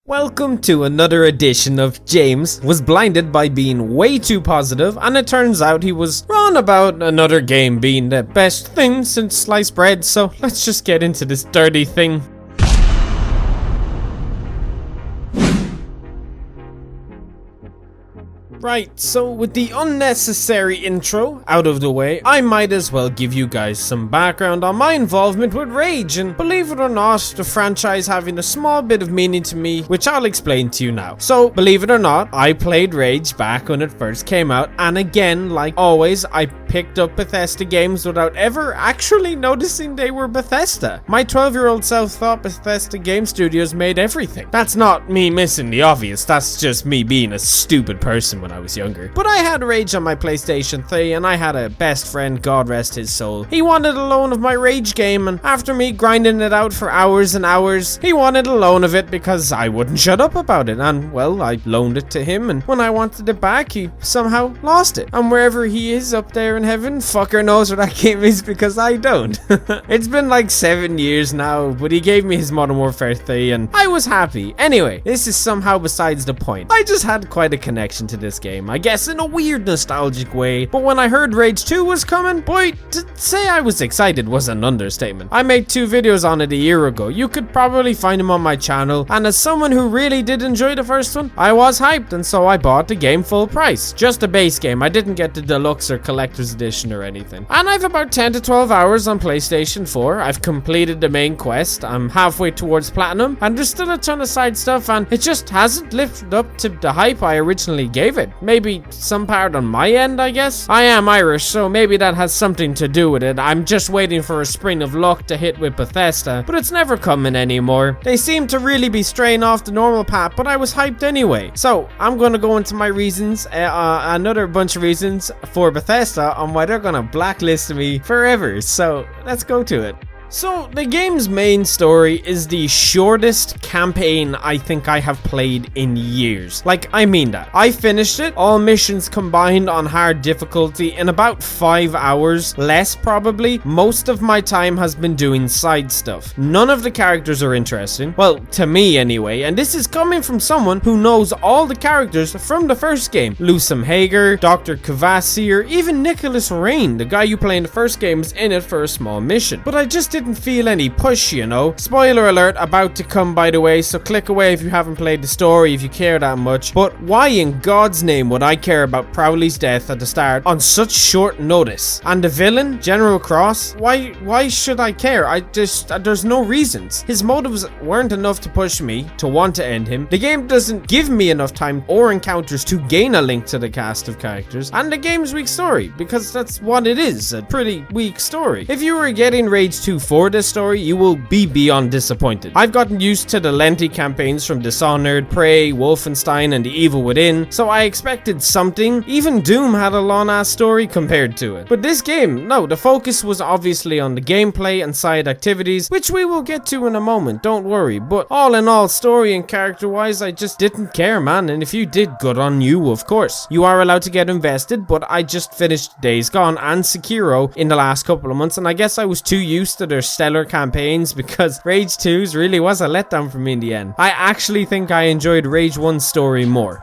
Welcome to another edition of James Was Blinded by Being Way Too Positive, and it turns out he was wrong about another game being the best thing since sliced bread, so let's just get into this dirty thing. Right, so with the unnecessary intro out of the way, I might as well give you guys some background on my involvement with Rage, and believe it or not, the franchise having a small bit of meaning to me, which I'll explain to you now. So, believe it or not, I played Rage back when it first came out, and again, like always, I picked up Bethesda games without ever actually noticing they were Bethesda. My 12-year-old self thought Bethesda game studios made everything. That's not me missing the obvious, that's just me being a stupid person when I was younger. But I had Rage on my PlayStation 3, and I had a best friend, God rest his soul. He wanted a loan of my Rage game, and after me grinding it out for hours and hours, he wanted a loan of it because I wouldn't shut up about it, and well, I loaned it to him, and when I wanted it back, he somehow lost it. And wherever he is up there in heaven, fucker knows where that game is because I don't. It's been like 7 years now, but he gave me his Modern Warfare 3, and I was happy. Anyway, this is somehow besides the point. I just had quite a connection to this game, I guess in a weird nostalgic way, but when I heard Rage 2 was coming, boy, to say I was excited was an understatement. I made 2 videos on it a year ago. You could probably find them on my channel, and as someone who really did enjoy the first one, I was hyped, and so I bought the game full price. Just a base game. I didn't get the deluxe or collector's edition or anything. And I've about 10 to 12 hours on PlayStation 4. I've completed the main quest. I'm halfway towards platinum, and there's still a ton of side stuff, and it just hasn't lived up to the hype I originally gave it. Maybe some part on my end, I guess. I am Irish, so maybe that has something to do with it. I'm just waiting for a spring of luck to hit with Bethesda, but it's never coming anymore. They seem to really be straying off the normal path, but I was hyped anyway. So I'm gonna go into my reasons, another bunch of reasons for Bethesda on why they're gonna blacklist me forever. So let's go to it. So, the game's main story is the shortest campaign I think I have played in years. Like, I mean that. I finished it, all missions combined on hard difficulty, in about 5 hours, less probably. Most of my time has been doing side stuff. None of the characters are interesting, well, to me anyway, and this is coming from someone who knows all the characters from the first game. Lusum Hager, Dr. Kavasi, or even Nicholas Rain, the guy you play in the first game, is in it for a small mission. But I just didn't feel any push, you know. Spoiler alert about to come, by the way, so click away if you haven't played the story if you care that much. But why in God's name would I care about Prowley's death at the start on such short notice? And the villain, General Cross, why should I care? There's no reasons. His motives weren't enough to push me to want to end him. The game doesn't give me enough time or encounters to gain a link to the cast of characters, and the game's weak story, because that's what it is, a pretty weak story. If you were getting Rage 2 for this story, you will be beyond disappointed. I've gotten used to the lengthy campaigns from Dishonored, Prey, Wolfenstein, and The Evil Within, so I expected something. Even Doom had a long-ass story compared to it. But this game, no, the focus was obviously on the gameplay and side activities, which we will get to in a moment, don't worry. But all in all, story and character-wise, I just didn't care, man, and if you did, good on you, of course. You are allowed to get invested, but I just finished Days Gone and Sekiro in the last couple of months, and I guess I was too used to their stellar campaigns because Rage 2's really was a letdown for me in the end. I actually think I enjoyed Rage 1's story more.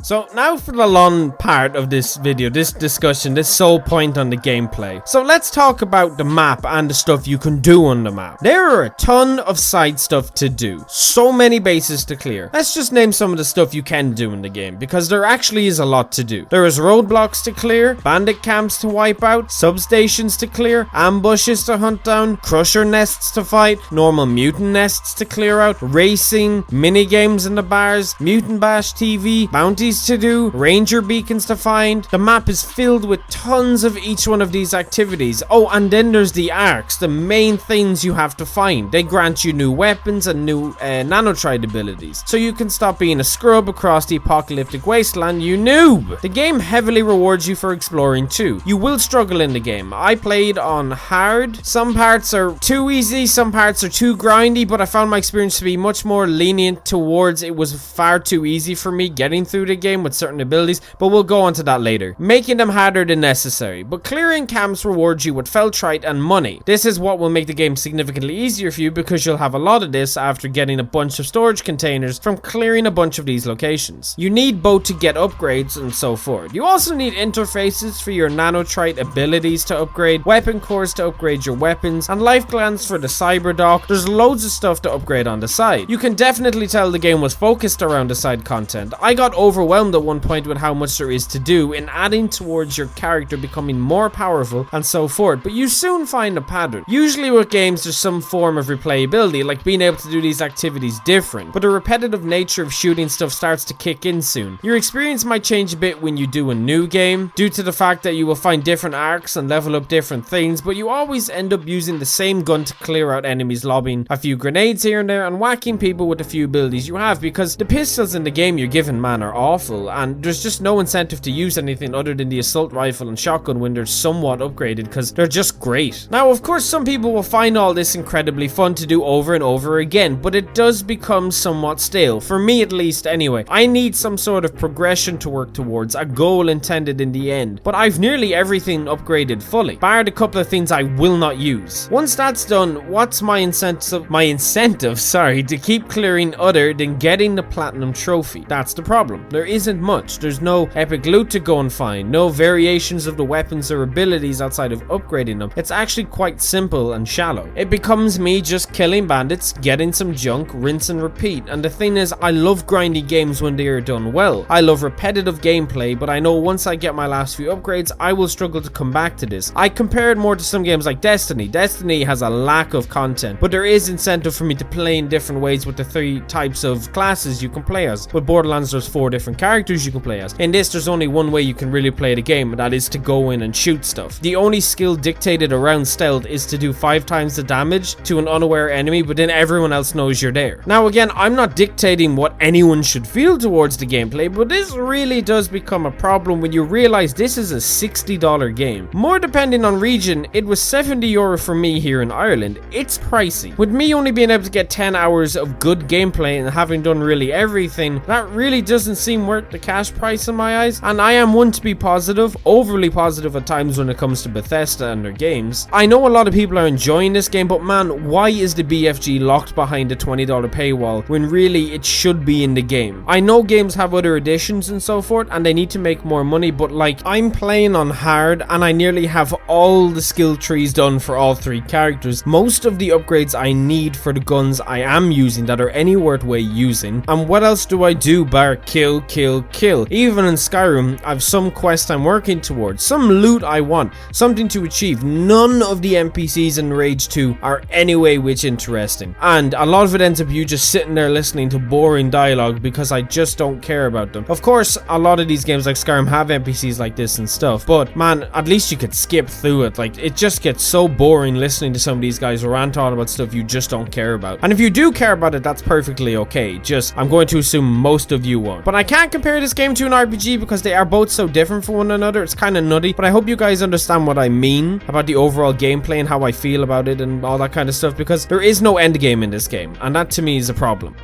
So now for the long part of this video, this discussion, this sole point on the gameplay. So let's talk about the map and the stuff you can do on the map. There are a ton of side stuff to do. So many bases to clear. Let's just name some of the stuff you can do in the game, because there actually is a lot to do. There is roadblocks to clear, bandit camps to wipe out, substations to clear, ambushes to hunt down, crusher nests to fight, normal mutant nests to clear out, racing, mini games in the bars, mutant bash TV, bounties to do, ranger beacons to find. The map is filled with tons of each one of these activities. Oh, and then there's the arcs, the main things you have to find. They grant you new weapons and new nanotride abilities, so you can stop being a scrub across the apocalyptic wasteland, you noob. The game heavily rewards you for exploring too. You will struggle in the game. I played on hard. Some parts are too easy, some parts are too grindy, but I found my experience to be much more lenient towards it was far too easy for me getting through the game with certain abilities, but we'll go on to that later. Making them harder than necessary, but clearing camps rewards you with feltrite and money. This is what will make the game significantly easier for you because you'll have a lot of this after getting a bunch of storage containers from clearing a bunch of these locations. You need both to get upgrades and so forth. You also need interfaces for your nanotrite abilities to upgrade, weapon cores to upgrade your weapons, and life glands for the cyberdock. There's loads of stuff to upgrade on the side. You can definitely tell the game was focused around the side content. I got overwhelmed at one point with how much there is to do in adding towards your character becoming more powerful and so forth, but you soon find a pattern. Usually with games there's some form of replayability, like being able to do these activities different, but the repetitive nature of shooting stuff starts to kick in soon. Your experience might change a bit when you do a new game, due to the fact that you will find different arcs and level up different things, but you always end up using the same gun to clear out enemies, lobbing a few grenades here and there and whacking people with the few abilities you have, because the pistols in the game you're given, man, are awful, and there's just no incentive to use anything other than the assault rifle and shotgun when they're somewhat upgraded, because they're just great. Now, of course, some people will find all this incredibly fun to do over and over again, but it does become somewhat stale, for me at least anyway. I need some sort of progression to work towards, a goal intended in the end, but I've nearly everything upgraded fully, barred a couple of things I will not use. Once that's done, what's my incentive to keep clearing other than getting the platinum trophy? That's the problem. There isn't much. There's no epic loot to go and find, no variations of the weapons or abilities outside of upgrading them. It's actually quite simple and shallow. It becomes me just killing bandits, getting some junk, rinse and repeat, and the thing is, I love grindy games when they are done well. I love repetitive gameplay, but I know once I get my last few upgrades, I will struggle to come back to this. I compare it more to some games like Destiny. Destiny has a lack of content, but there is incentive for me to play in different ways with the 3 types of classes you can play as. With Borderlands, there's 4 different characters you can play as. In this, there's only one way you can really play the game, and that is to go in and shoot stuff. The only skill dictated around stealth is to do 5 times the damage to an unaware enemy, but then everyone else knows you're there. Now again, I'm not dictating what anyone should feel towards the gameplay, but this really does become a problem when you realize this is a $60 game. More depending on region, it was €70 for me here in Ireland. It's pricey. With me only being able to get 10 hours of good gameplay and having done really everything, that really doesn't seem worth the cash price in my eyes, and I am one to be positive, overly positive at times when it comes to Bethesda and their games. I know a lot of people are enjoying this game, but man, why is the BFG locked behind a $20 paywall when really it should be in the game? I know games have other editions and so forth, and they need to make more money, but like, I'm playing on hard and I nearly have all the skill trees done for all 3 characters. Most of the upgrades I need for the guns I am using that are any worthwhile using, and what else do I do bar kill, kill, kill? Even in Skyrim, I've some quest I'm working towards, some loot I want, something to achieve. None of the NPCs in Rage 2 are anyway which interesting, and a lot of it ends up you just sitting there listening to boring dialogue because I just don't care about them. Of course, a lot of these games like Skyrim have NPCs like this and stuff, but man, at least you could skip through it. Like, it just gets so boring listening to some of these guys rant on about stuff you just don't care about. And if you do care about it, that's perfectly okay. Just, I'm going to assume most of you won't. But I can't compare this game to an RPG because they are both so different from one another. It's kind of nutty, but I hope you guys understand what I mean about the overall gameplay and how I feel about it and all that kind of stuff, because there is no end game in this game, and that to me is a problem.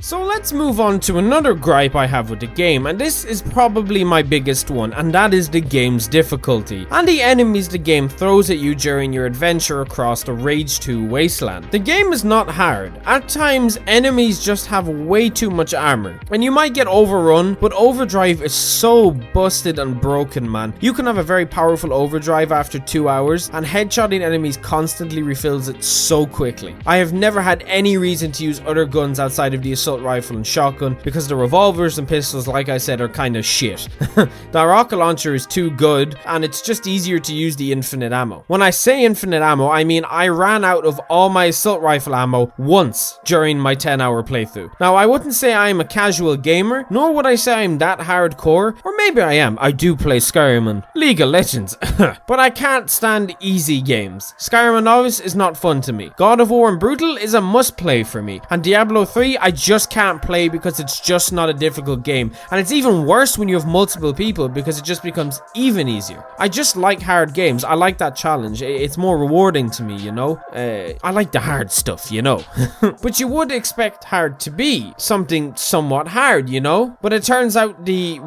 So let's move on to another gripe I have with the game, and this is probably my biggest one, and that is the game's difficulty and the enemies the game throws at you during your adventure across the Rage 2 wasteland. The game is not hard. At times, enemies just have way too much armor, and you might get overrun, but overdrive is so busted and broken, man. You can have a very powerful overdrive after 2 hours, and headshotting enemies constantly refills it so quickly. I have never had any reason to use other guns outside of the assault rifle and shotgun because the revolvers and pistols, like I said, are kind of shit. The rocket launcher is too good, and it's just easier to use the infinite ammo. When I say infinite ammo, I mean I ran out of all my assault rifle ammo once during my 10-hour playthrough. Now, I wouldn't say I'm a casual gamer, nor would I say I'm that hardcore, or maybe I am. I do play Skyrim and League of Legends, but I can't stand easy games. Skyrim and Novice is not fun to me. God of War and Brutal is a must play for me, and Diablo 3 I just just can't play because it's just not a difficult game. And it's even worse when you have multiple people because it just becomes even easier. I just like hard games. I like that challenge. It's more rewarding to me, you know? I like the hard stuff, you know? But you would expect hard to be something somewhat hard, you know? But it turns out the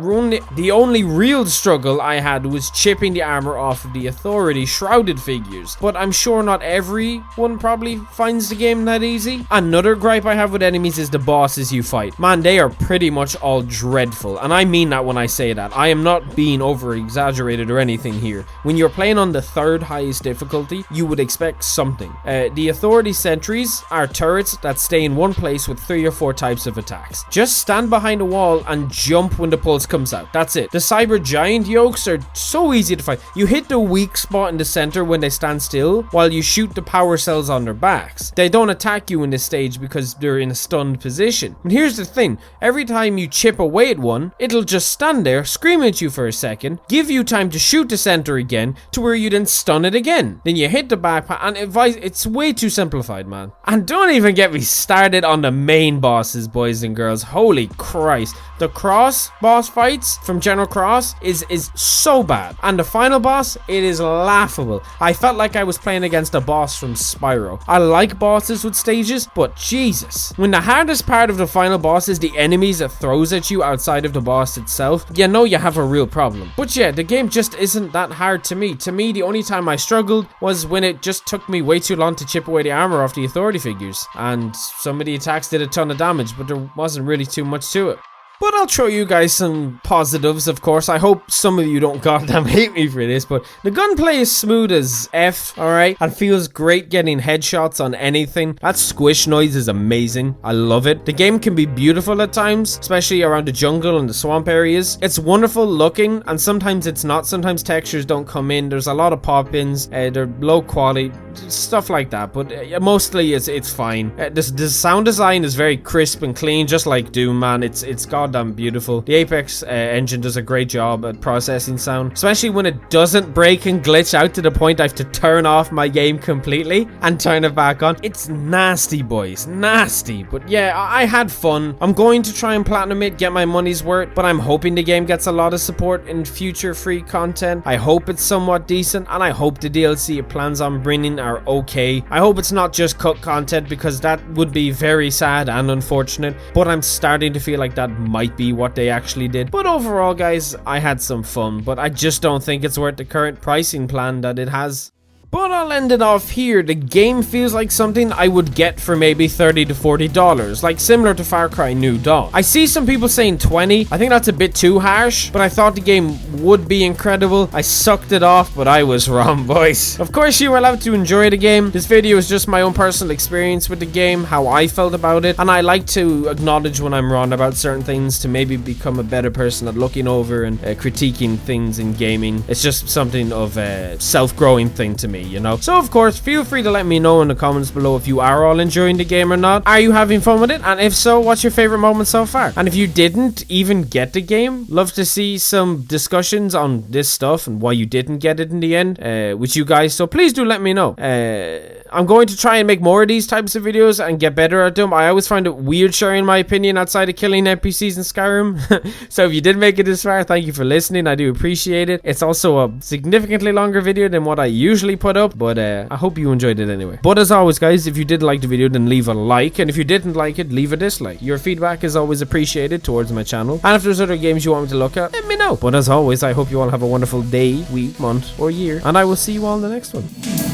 only real struggle I had was chipping the armor off of the Authority Shrouded figures. But I'm sure not everyone probably finds the game that easy. Another gripe I have with enemies is the bosses you fight. Man, they are pretty much all dreadful. And I mean that when I say that. I am not being over exaggerated or anything here. When you're playing on the third highest difficulty, you would expect something. The Authority sentries are turrets that stay in one place with 3 or 4 types of attacks. Just stand behind a wall and jump when the pulse comes out. That's it. The cyber giant yokes are so easy to fight. You hit the weak spot in the center when they stand still, while you shoot the power cells on their backs. They don't attack you in this stage because they're in a stunned position. And here's the thing, every time you chip away at one, it'll just stand there, scream at you for a second, give you time to shoot the center again, to where you then stun it again. Then you hit the backpack, and it's way too simplified, man. And don't even get me started on the main bosses, boys and girls. Holy Christ. The Cross boss fights from General Cross is so bad. And the final boss, it is laughable. I felt like I was playing against a boss from Spyro. I like bosses with stages, but Jesus. When the hardest part of the final boss is the enemies it throws at you outside of the boss itself, you know you have a real problem. But yeah, the game just isn't that hard to me. To me, the only time I struggled was when it just took me way too long to chip away the armor off the Authority figures. And some of the attacks did a ton of damage, but there wasn't really too much to it. But I'll show you guys some positives, of course. I hope some of you don't goddamn hate me for this, but the gunplay is smooth as F, alright? And feels great getting headshots on anything. That squish noise is amazing. I love it. The game can be beautiful at times, especially around the jungle and the swamp areas. It's wonderful looking, and sometimes it's not. Sometimes textures don't come in. There's a lot of pop-ins. They're low quality, stuff like that. But mostly it's fine. The sound design is very crisp and clean, just like Doom, man. It's goddamn beautiful. The Apex engine does a great job at processing sound, especially when it doesn't break and glitch out to the point I have to turn off my game completely and turn it back on. It's nasty, boys, nasty. But yeah, I had fun. I'm going to try and platinum it, get my money's worth, but I'm hoping the game gets a lot of support in future free content. I hope it's somewhat decent, and I hope the DLC it plans on bringing are okay. I hope it's not just cut content, because that would be very sad and unfortunate, but I'm starting to feel like that might be what they actually did. But overall, guys, I had some fun, but I just don't think it's worth the current pricing plan that it has. But I'll end it off here. The game feels like something I would get for maybe $30 to $40, like similar to Far Cry New Dawn. I see some people saying 20. I think that's a bit too harsh, but I thought the game would be incredible. I sucked it off, but I was wrong, boys. Of course, you are allowed to enjoy the game. This video is just my own personal experience with the game, how I felt about it, and I like to acknowledge when I'm wrong about certain things to maybe become a better person at looking over and critiquing things in gaming. It's just something of a self-growing thing to me, you know? So of course, feel free to let me know in the comments below if you are all enjoying the game or not. Are you having fun with it? And if so, what's your favorite moment so far? And if you didn't even get the game, love to see some discussions on this stuff and why you didn't get it in the end with you guys. So please do let me know. I'm going to try and make more of these types of videos and get better at them. I always find it weird sharing my opinion outside of killing NPCs in Skyrim. So if you did make it this far, thank you for listening. I do appreciate it. It's also a significantly longer video than what I usually put up, but I hope you enjoyed it anyway. But as always, guys, if you did like the video, then leave a like, and if you didn't like it, leave a dislike. Your feedback is always appreciated towards my channel, and if there's other games you want me to look at, let me know. But as always, I hope you all have a wonderful day, week, month, or year, and I will see you all in the next one.